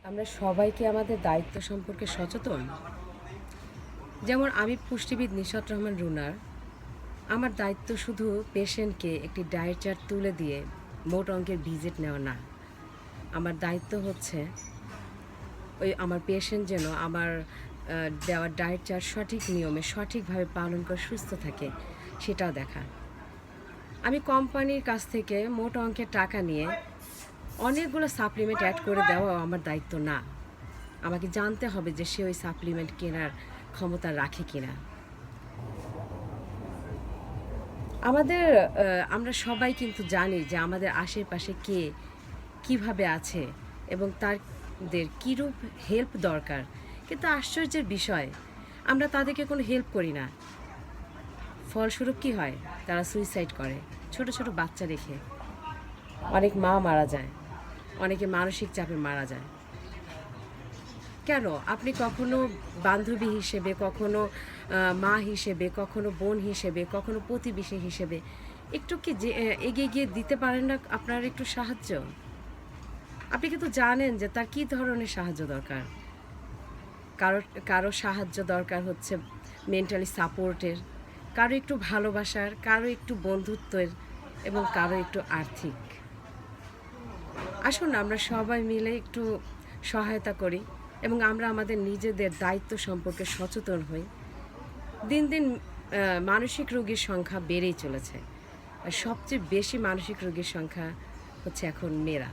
আমরা সবাই কি আমাদের দায়িত্ব সম্পর্কে সচেতন? যেমন আমি পুষ্টিবিদ নিশাত রহমান রুনার। আমার দায়িত্ব শুধু পেশেন্টকে একটি ডায়েট চার্ট তুলে দিয়ে মোট অঙ্কের ভিজিট নেওয়া না। আমার দায়িত্ব হচ্ছে ওই আমার পেশেন্ট যেন আমার দেওয়া ডায়েট চার্ট সঠিক নিয়মে সঠিকভাবে পালন করে সুস্থ থাকে সেটাও দেখা। আমি কোম্পানির কাছ থেকে মোট অঙ্কের টাকা নিয়ে অনেকগুলো সাপ্লিমেন্ট অ্যাড করে দেওয়াও আমার দায়িত্ব না। আমাকে জানতে হবে যে সে ওই সাপ্লিমেন্ট কেনার ক্ষমতা রাখে কিনা। আমাদের আমরা সবাই কিন্তু জানি যে আমাদের আশেপাশে কে কিভাবে আছে এবং তাদের কীরূপ হেল্প দরকার, কিন্তু আশ্চর্যের বিষয় আমরা তাদেরকে কোনো হেল্প করি না। ফলস্বরূপ কী হয়? তারা সুইসাইড করে, ছোট ছোট বাচ্চা রেখে। অনেক মা মারা যায়, অনেকে মানসিক চাপে মারা যায়। কেন? আপনি কখনো বান্ধবী হিসেবে, কখনো মা হিসেবে, কখনো বোন হিসেবে, কখনো প্রতিবেশী হিসেবে একটু কি যে এগিয়ে গিয়ে দিতে পারেন না আপনার একটু সাহায্য? আপনি কিন্তু জানেন যে তার কী ধরনের সাহায্য দরকার। কারো কারো সাহায্য দরকার হচ্ছে মেন্টালি সাপোর্টের, কারো একটু ভালোবাসার, কারো একটু বন্ধুত্বের এবং কারো একটু আর্থিক। আসুন আমরা সবাই মিলে একটু সহায়তা করি এবং আমরা আমাদের নিজেদের দায়িত্ব সম্পর্কে সচেতন হই। দিন দিন মানসিক রোগীর সংখ্যা বেড়েই চলেছে, আর সবচেয়ে বেশি মানসিক রোগীর সংখ্যা হচ্ছে এখন মেয়েরা।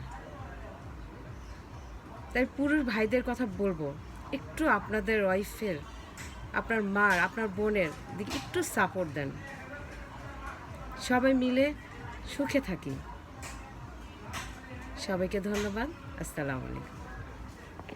তাই পুরুষ ভাইদের কথা বলবো, একটু আপনাদের ওয়াইফের, আপনার মার, আপনার বোনের দিকে একটু সাপোর্ট দেন। সবাই মিলে সুখে থাকি। সবাইকে ধন্যবাদ। আসসালামু আলাইকুম।